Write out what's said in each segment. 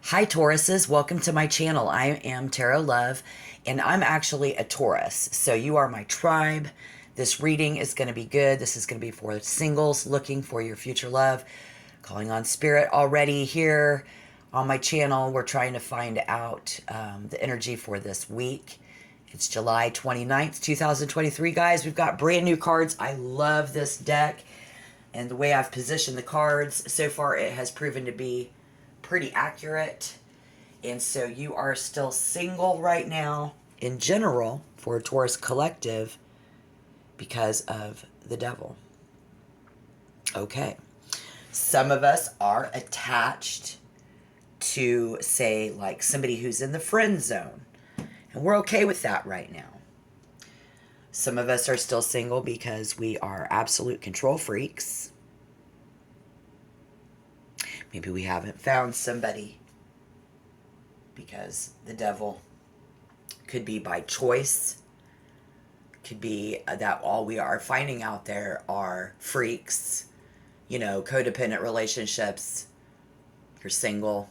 Hi, Tauruses. Welcome to my channel. I am Tarot Love, and I'm actually a Taurus. So you are my tribe. This reading is going to be good. This is going to be for singles looking for your future love. Calling on Spirit already here on my channel. We're trying to find out the energy for this week. It's July 29th, 2023, guys. We've got brand new cards. I love this deck. And the way I've positioned the cards, so far it has proven to be pretty accurate. And so you are still single right now in general for a Taurus collective because of the devil. Okay. Some of us are attached to, say, like somebody who's in the friend zone. And we're okay with that right now. Some of us are still single because we are absolute control freaks. Maybe we haven't found somebody because the devil could be by choice. Could be that all we are finding out there are freaks, you know, codependent relationships. You're single.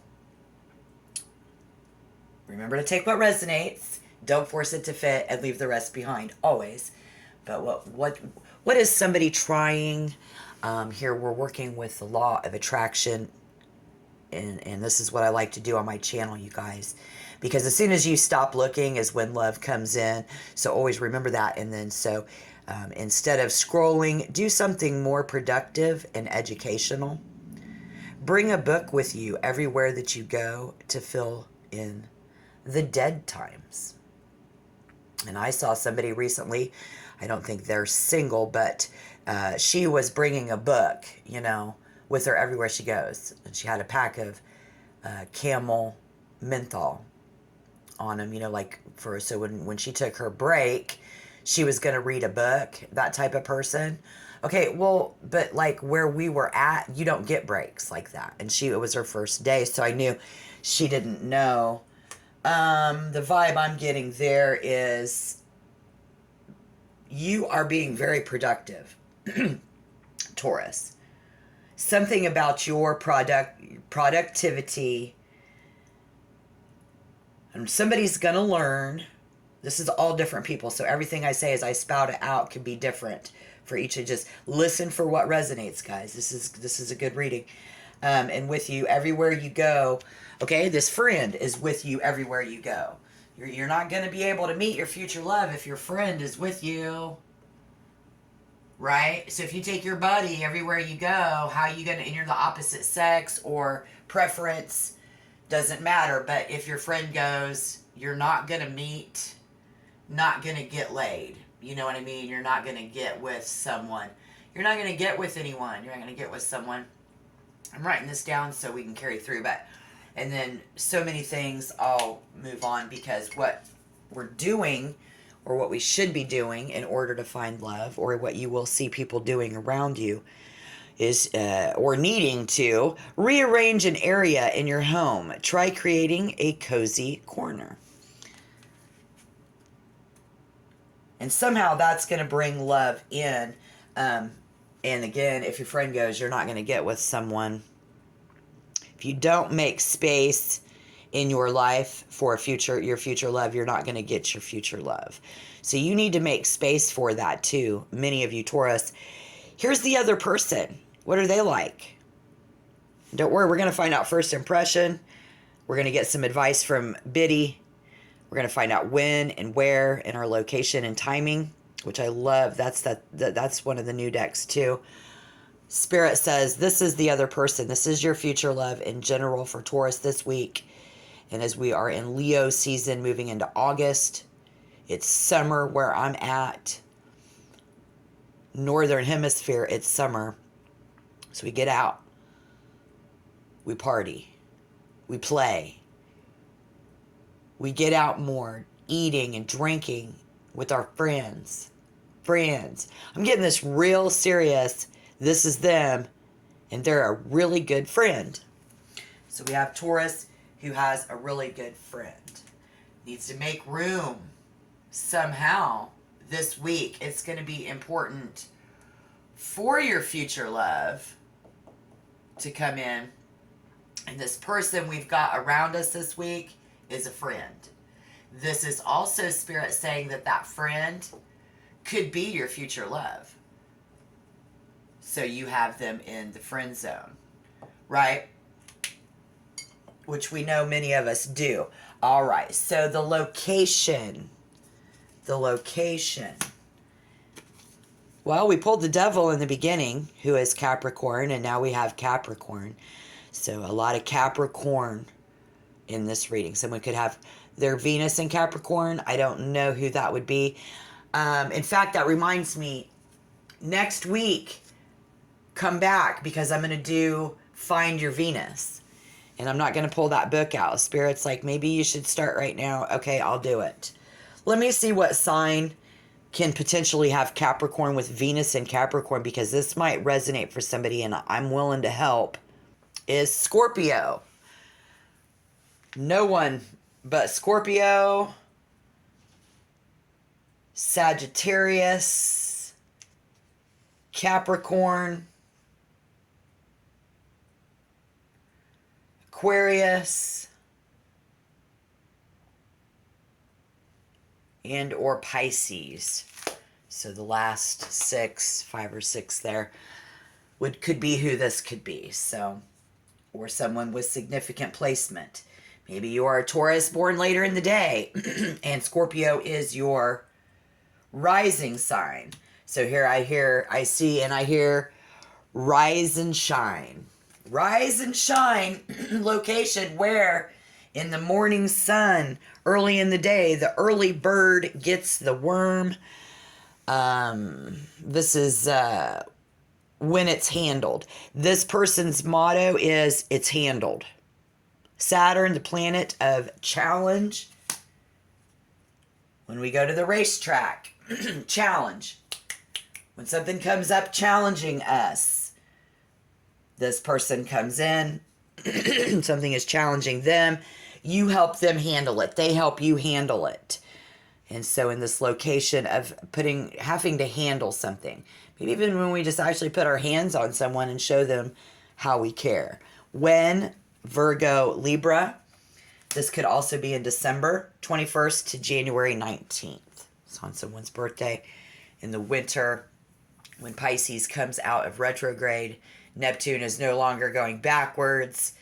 Remember to take what resonates. Don't force it to fit and leave the rest behind, always. But what is somebody trying? Here we're working with the law of attraction. And this is what I like to do on my channel, you guys. Because as soon as you stop looking is when love comes in. So always remember that. And then so instead of scrolling, do something more productive and educational. Bring a book with you everywhere that you go to fill in the dead times. And I saw somebody recently, I don't think they're single, but she was bringing a book, you know, with her everywhere she goes. And she had a pack of camel menthol on them, you know, like for, so when she took her break, she was going to read a book, that type of person. Okay, well, but like where we were at, you don't get breaks like that. And it was her first day, so I knew she didn't know. The vibe I'm getting there is you are being very productive, Taurus. Something about your productivity, and somebody's going to learn. This is all different people, so everything I say as I spout it out can be different for each. Of just listen for what resonates, guys. This is a good reading. And with you everywhere you go. Okay, this friend is with you everywhere you go. You're not going to be able to meet your future love if your friend is with you. Right? So if you take your buddy everywhere you go, how are you going to, and you're the opposite sex or preference, doesn't matter. But if your friend goes, you're not going to meet, not going to get laid. You know what I mean? You're not going to get with someone. You're not going to get with anyone. You're not going to get with someone. I'm writing this down so we can carry through. And then so many things, I'll move on because what we're doing or what we should be doing in order to find love, or what you will see people doing around you, is or needing to rearrange an area in your home. Try creating a cozy corner. And somehow that's going to bring love in. And again, if your friend goes, you're not going to get with someone. If you don't make space in your life for your future love, you're not going to get your future love. So you need to make space for that too. Many of you Taurus. Here's the other person. What are they like? Don't worry, we're going to find out first impression. We're going to get some advice from Biddy. We're going to find out when and where and our location and timing, which I love. That's one of the new decks too. Spirit says this is the other person. This is your future love in general for Taurus this week. And as we are in Leo season moving into August, it's summer where I'm at. Northern hemisphere, it's summer. So we get out. We party. We play. We get out more, eating and drinking with our friends. I'm getting this real serious. This is them, and they're a really good friend. So we have Taurus who has a really good friend. Needs to make room somehow this week. It's going to be important for your future love to come in And this person we've got around us this week is a friend. This is also Spirit saying that that friend could be your future love. So you have them in the friend zone, right? Which we know many of us do. All right, so the location. The location. Well, we pulled the devil in the beginning, who is Capricorn, and now we have Capricorn. So a lot of Capricorn in this reading. Someone could have their Venus in Capricorn. I don't know who that would be. In fact, that reminds me, next week, come back, because I'm going to do Find Your Venus. And I'm not going to pull that book out. Spirit's like, maybe you should start right now. Okay, I'll do it. Let me see what sign can potentially have Capricorn with Venus in Capricorn, because this might resonate for somebody and I'm willing to help. Is Scorpio. No one but Scorpio, Sagittarius, Capricorn, Aquarius, and or Pisces. So the last 5 or 6 there could be who this could be. So, or someone with significant placement. Maybe you are a Taurus born later in the day and Scorpio is your rising sign. So here I hear rise and shine. Rise and shine location where in the morning sun, early in the day, the early bird gets the worm. This is when it's handled. This person's motto is it's handled. Saturn, the planet of challenge. When we go to the racetrack, challenge. When something comes up challenging us, this person comes in, something is challenging them, you help them handle it. They help you handle it. And so in this location of having to handle something, maybe even when we just actually put our hands on someone and show them how we care. When Virgo, Libra, this could also be in December 21st to January 19th. It's on someone's birthday. In the winter, when Pisces comes out of retrograde, Neptune is no longer going backwards.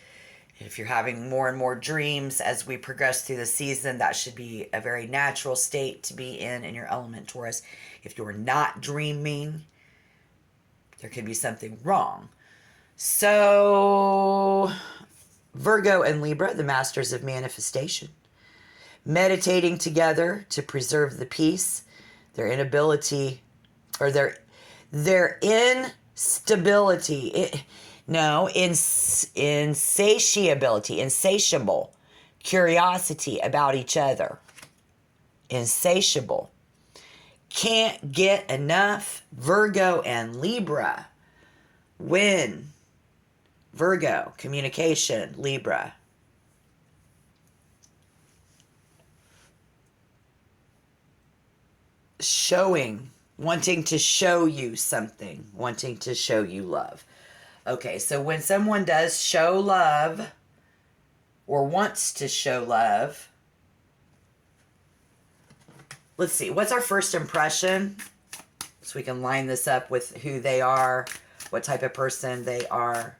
If you're having more and more dreams as we progress through the season, that should be a very natural state to be in your element, Taurus. If you're not dreaming, there could be something wrong. So, Virgo and Libra, the masters of manifestation, meditating together to preserve the peace, their inability, or their instability, insatiable curiosity about each other. Insatiable. Can't get enough. Virgo and Libra. When Virgo, communication, Libra. Showing, wanting to show you something, wanting to show you love. Okay, so when someone does show love or wants to show love, let's see, what's our first impression? So we can line this up with who they are, what type of person they are.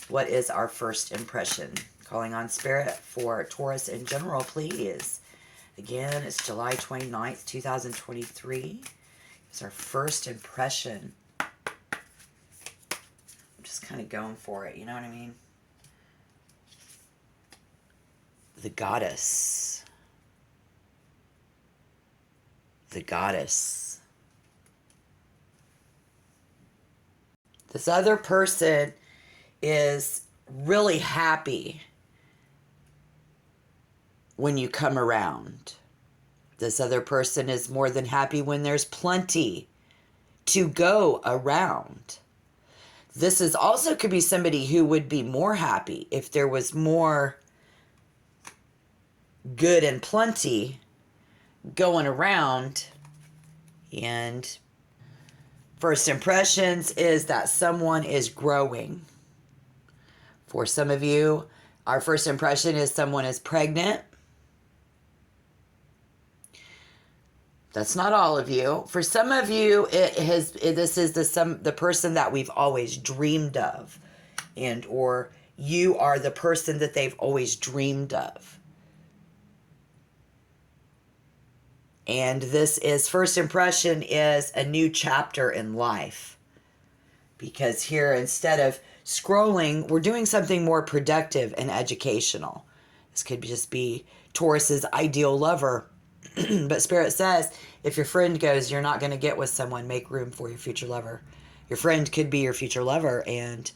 What is our first impression? Calling on Spirit for Taurus in general, please. Again, it's July 29th, 2023. It's our first impression. I'm just kind of going for it, you know what I mean? The Goddess. The Goddess. This other person is really happy when you come around. This other person is more than happy when there's plenty to go around. This is also could be somebody who would be more happy if there was more good and plenty going around. And first impressions is that someone is growing. For some of you, our first impression is someone is pregnant. That's not all of you. For some of you, this is the person that we've always dreamed of, and or you are the person that they've always dreamed of. And this is first impression is a new chapter in life. Because here, instead of scrolling, we're doing something more productive and educational. This could just be Taurus's ideal lover. But Spirit says, if your friend goes, you're not going to get with someone, make room for your future lover. Your friend could be your future lover and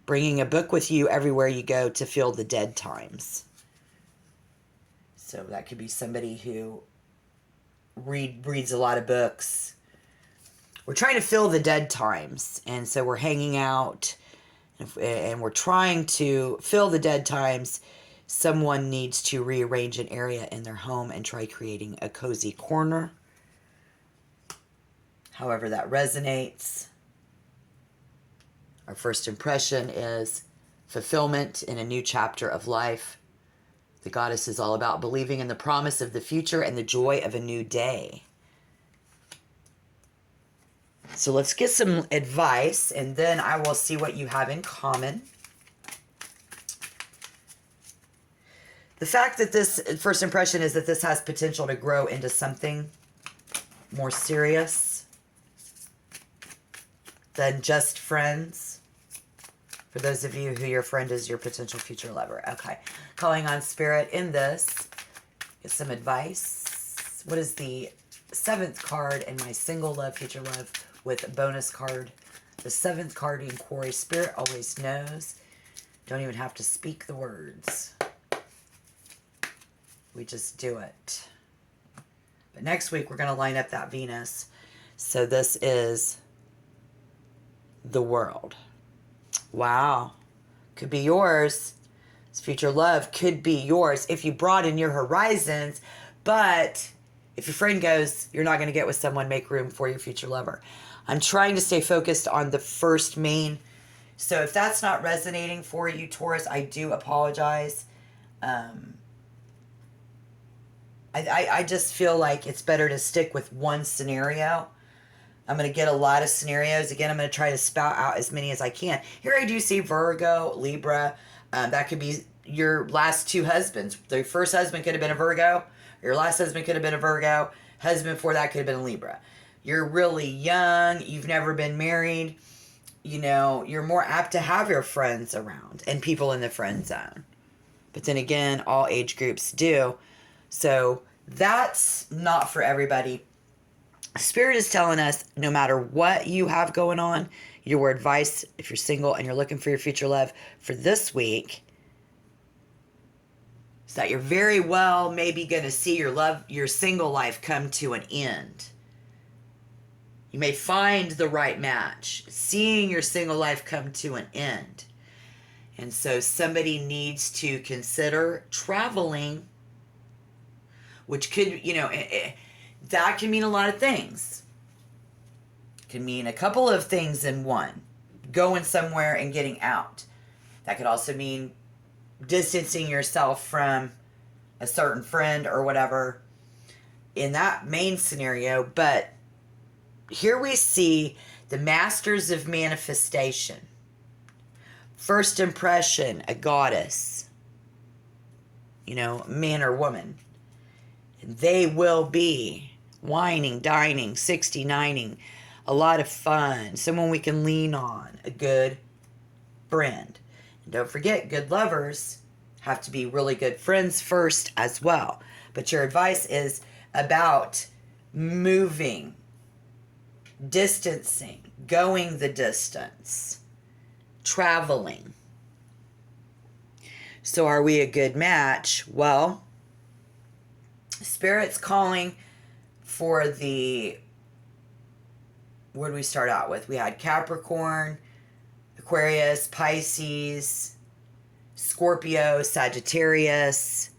bringing a book with you everywhere you go to fill the dead times. So that could be somebody who reads a lot of books. We're trying to fill the dead times, and so we're hanging out, and we're trying to fill the dead times. Someone needs to rearrange an area in their home and try creating a cozy corner. However that resonates. Our first impression is fulfillment in a new chapter of life. The goddess is all about believing in the promise of the future and the joy of a new day. So let's get some advice, and then I will see what you have in common. The fact that this first impression is that this has potential to grow into something more serious than just friends. For those of you who your friend is your potential future lover. Okay. Calling on Spirit in this. Get some advice. What is the 7th card in my single love, future love with a bonus card? The 7th card in Quarry. Spirit always knows. Don't even have to speak the words. We just do it. But next week, we're going to line up that Venus. So this is the World. Wow. Could be yours. This future love could be yours if you broaden your horizons. But if your friend goes, you're not going to get with someone, make room for your future lover. I'm trying to stay focused on the first main. So if that's not resonating for you, Taurus, I do apologize. I just feel like it's better to stick with one scenario. I'm going to get a lot of scenarios. Again, I'm going to try to spout out as many as I can. Here I do see Virgo, Libra. That could be your last 2 husbands. The first husband could have been a Virgo. Your last husband could have been a Virgo. Husband before that could have been a Libra. You're really young. You've never been married. You know, you're more apt to have your friends around and people in the friend zone. But then again, all age groups do. So that's not for everybody. Spirit is telling us no matter what you have going on, your advice, if you're single and you're looking for your future love for this week, is that you're very well maybe going to see your single life come to an end. You may find the right match, seeing your single life come to an end. And so somebody needs to consider traveling, which could, that can mean a lot of things. It can mean a couple of things in one. Going somewhere and getting out. That could also mean distancing yourself from a certain friend or whatever in that main scenario. But here we see the masters of manifestation. First impression, a goddess. Man or woman. And they will be wining, dining, 69ing, a lot of fun, someone we can lean on, a good friend. And don't forget, good lovers have to be really good friends first as well. But your advice is about moving, distancing, going the distance, traveling. So are we a good match? Well, Spirit's calling for what did we start out with? We had Capricorn, Aquarius, Pisces, Scorpio, Sagittarius.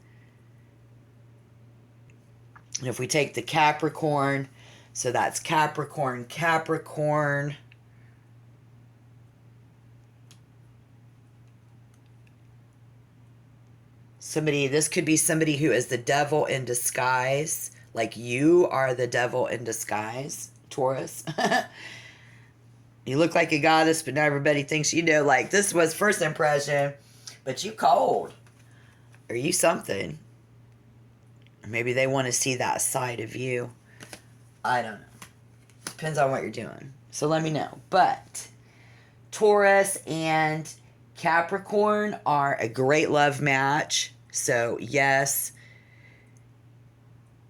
And if we take the Capricorn, so that's Capricorn, This could be somebody who is the devil in disguise, like you are the devil in disguise, Taurus. You look like a goddess, but now everybody thinks you know, like this was first impression, but you cold. Or you something. Or maybe they want to see that side of you. I don't know. Depends on what you're doing. So let me know. But Taurus and Capricorn are a great love match. So yes.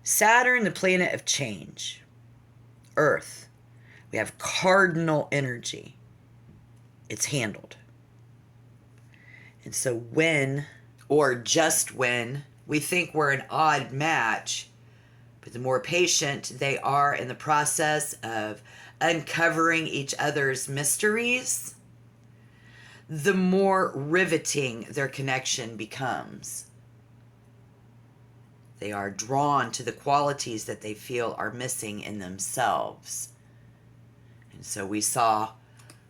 Saturn, the planet of change. Earth. We have cardinal energy. It's handled. And so when, or just when, we think we're an odd match, but the more patient they are in the process of uncovering each other's mysteries, the more riveting their connection becomes. They are drawn to the qualities that they feel are missing in themselves. And so we saw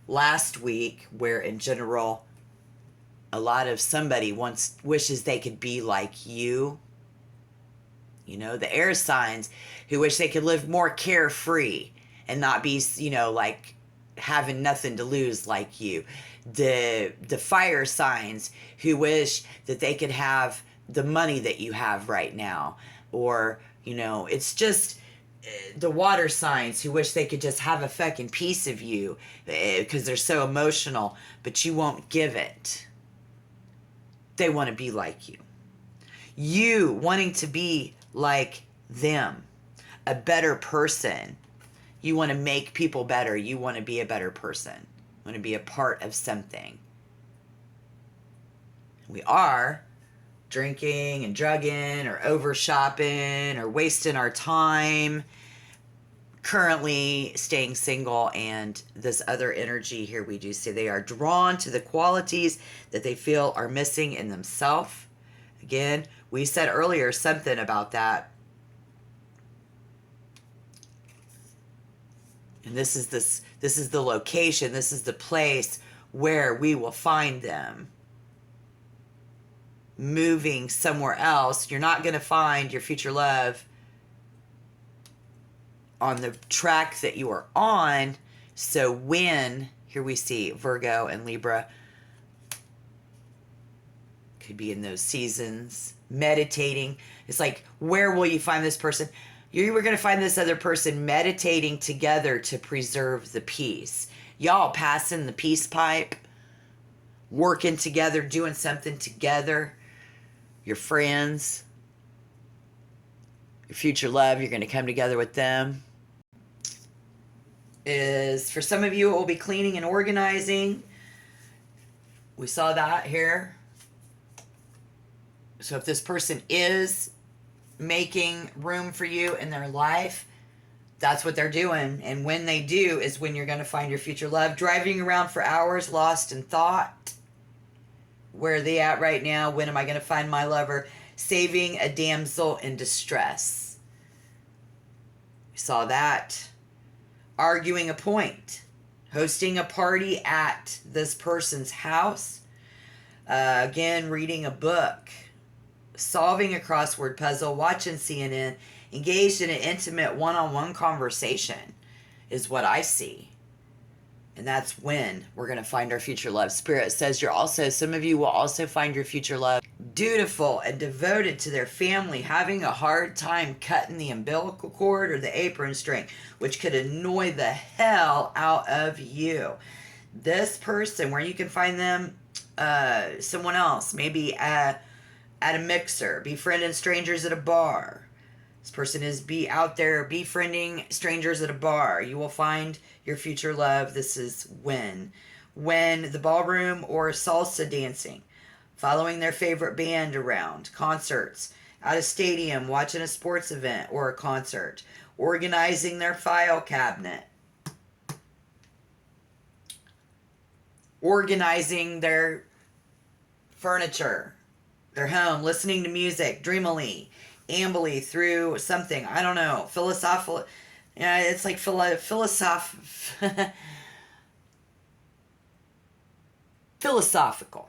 last week where in general, a lot of somebody wishes they could be like you. You know, the air signs who wish they could live more carefree and not be, like having nothing to lose like you. The fire signs who wish that they could have the money that you have right now. Or, it's just the water signs who wish they could just have a fucking piece of you because they're so emotional, but you won't give it. They want to be like you. You wanting to be like them, a better person. You want to make people better. You want to be a better person. You want to be a part of something. We are drinking and drugging or over shopping or wasting our time, currently staying single, and this other energy here we do see they are drawn to the qualities that they feel are missing in themselves. Again, we said earlier something about that. And this is the location, this is the place where we will find them. Moving somewhere else. You're not going to find your future love on the track that you are on. So when, here we see Virgo and Libra, could be in those seasons, meditating. It's like, where will you find this person? You were going to find this other person meditating together to preserve the peace. Y'all passing the peace pipe, working together, doing something together. Your friends, your future love, you're going to come together with them. For some of you, it will be cleaning and organizing. We saw that here. So if this person is making room for you in their life, that's what they're doing. And when they do is when you're going to find your future love. Driving around for hours, lost in thought. Where are they at right now? When am I going to find my lover? Saving a damsel in distress. We saw that. Arguing a point. Hosting a party at this person's house. Again, reading a book. Solving a crossword puzzle. Watching CNN. Engaged in an intimate one-on-one conversation is what I see. And that's when we're going to find our future love. Spirit says some of you will also find your future love dutiful and devoted to their family, having a hard time cutting the umbilical cord or the apron string, which could annoy the hell out of you. This person, where you can find them, someone else, maybe at a mixer, befriending strangers at a bar. This person is out there befriending strangers at a bar. You will find your future love. This is when the ballroom or salsa dancing, following their favorite band around, concerts, at a stadium, watching a sports event or a concert, organizing their file cabinet, organizing their furniture, their home, listening to music, dreamily, ambly through something. I don't know. Philosophical. Yeah, it's like philosophical.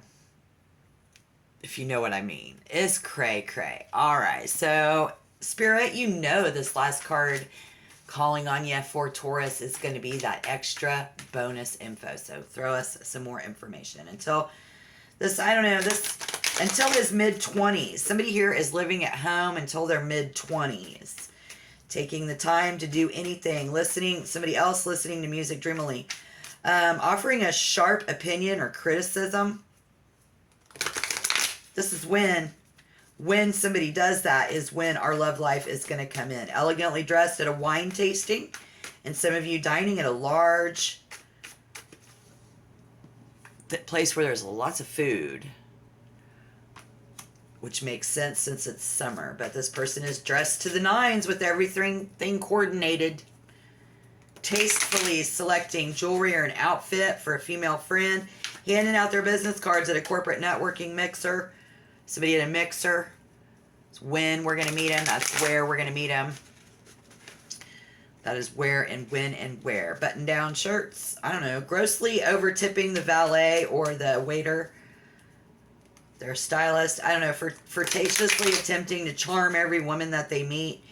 if you know what I mean. It's cray cray. All right, so Spirit, you know this last card calling on you for Taurus is going to be that extra bonus info. So throw us some more information until this, I don't know, this, until his mid-20s. Somebody here is living at home until their mid-20s. Taking the time to do anything, listening, somebody else listening to music dreamily. Offering a sharp opinion or criticism. This is when somebody does that is when our love life is going to come in. Elegantly dressed at a wine tasting, and some of you dining at a large place where there's lots of food, which makes sense since it's summer. But this person is dressed to the nines with everything coordinated, tastefully selecting jewelry or an outfit for a female friend, handing out their business cards at a corporate networking mixer. Somebody at a mixer. It's when we're going to meet him. That's where we're going to meet him. That is where and when and where. Button-down shirts. I don't know. Grossly over-tipping the valet or the waiter. Their stylist. I don't know. Flirtatiously attempting to charm every woman that they meet,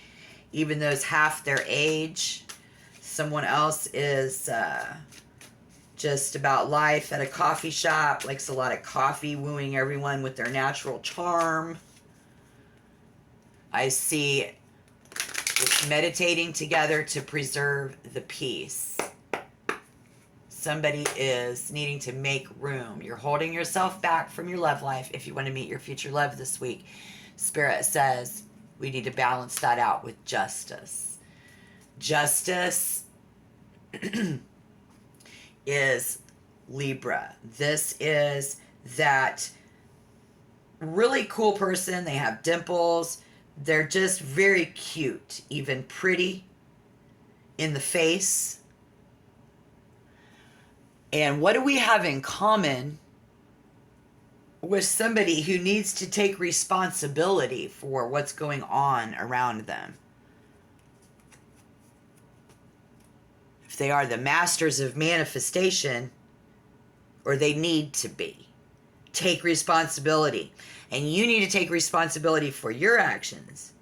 even those half their age. Someone else is just about life at a coffee shop, likes a lot of coffee, wooing everyone with their natural charm. I see meditating together to preserve the peace. Somebody is needing to make room. You're holding yourself back from your love life if you want to meet your future love this week. Spirit says we need to balance that out with justice. Justice is Libra. This is that really cool person. They have dimples. They're just very cute, even pretty in the face. And what do we have in common with somebody who needs to take responsibility for what's going on around them? If they are the masters of manifestation, or they need to be, take responsibility. And you need to take responsibility for your actions.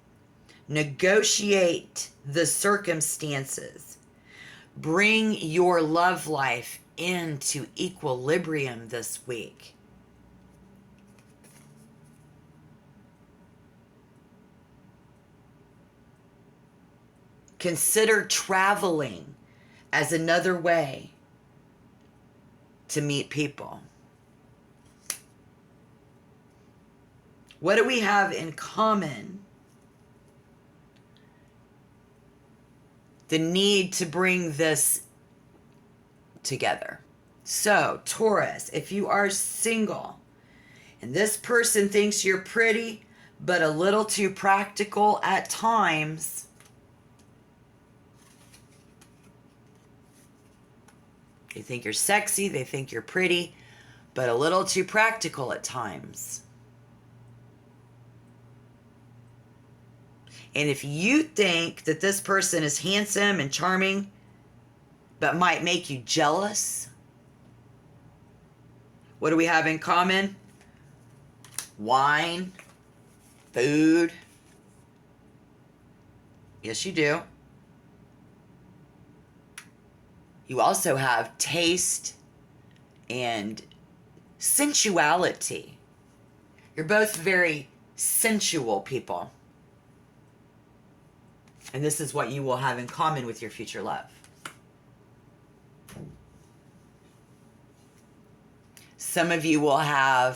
Negotiate the circumstances. Bring your love life into equilibrium this week. Consider traveling as another way to meet people. What do we have in common? The need to bring this together. So, Taurus, if you are single and this person thinks you're pretty but a little too practical at times, they think you're sexy, they think you're pretty, but a little too practical at times. And if you think that this person is handsome and charming, but might make you jealous, what do we have in common? Wine, food. Yes, you do. You also have taste and sensuality. You're both very sensual people. And this is what you will have in common with your future love. Some of you will have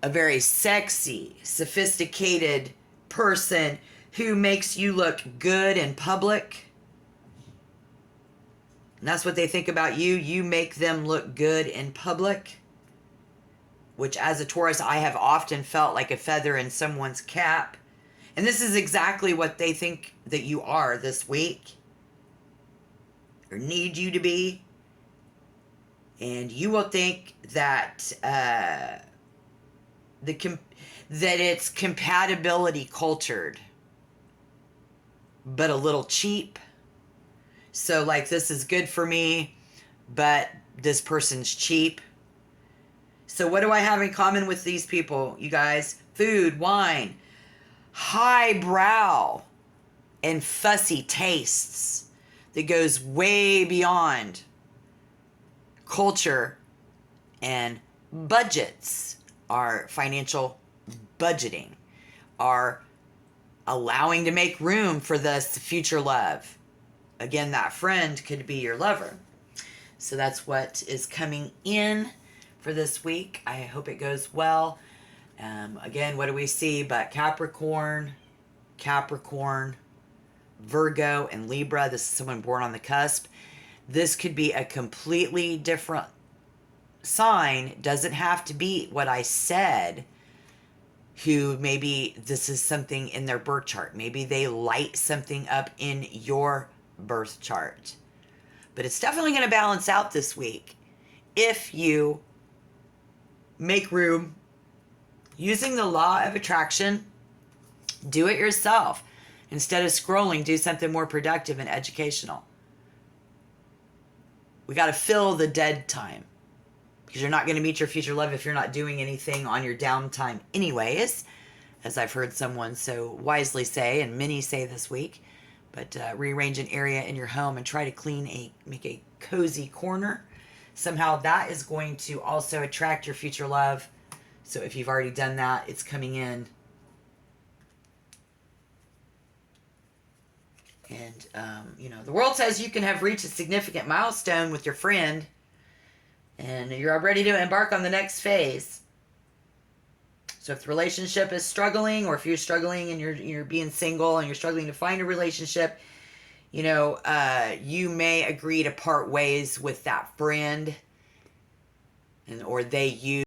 a very sexy, sophisticated person who makes you look good in public. And that's what they think about you. You make them look good in public. Which, as a Taurus, I have often felt like a feather in someone's cap. And this is exactly what they think that you are this week, or need you to be. And you will think that that it's compatibility cultured, but a little cheap. So, like, this is good for me, but this person's cheap. So what do I have in common with these people, you guys? Food, wine, highbrow, and fussy tastes that goes way beyond culture and budgets. Our financial budgeting, our allowing to make room for this future love. Again, that friend could be your lover. So that's what is coming in for this week. I hope it goes well. Again, what do we see but Capricorn, Virgo, and Libra? This is someone born on the cusp. This could be a completely different sign. Doesn't have to be what I said. Who maybe this is something in their birth chart. Maybe they light something up in your birth chart. But it's definitely going to balance out this week if you make room using the law of attraction. Do it yourself. Instead of scrolling, do something more productive and educational. We got to fill the dead time, because you're not going to meet your future love if you're not doing anything on your downtime anyways, as I've heard someone so wisely say, and many say this week. But rearrange an area in your home and try to make a cozy corner. Somehow that is going to also attract your future love. So if you've already done that, it's coming in. And, the world says you can have reached a significant milestone with your friend, and you're ready to embark on the next phase. So if the relationship is struggling, or if you're struggling and you're being single and you're struggling to find a relationship, you may agree to part ways with that friend, or they you.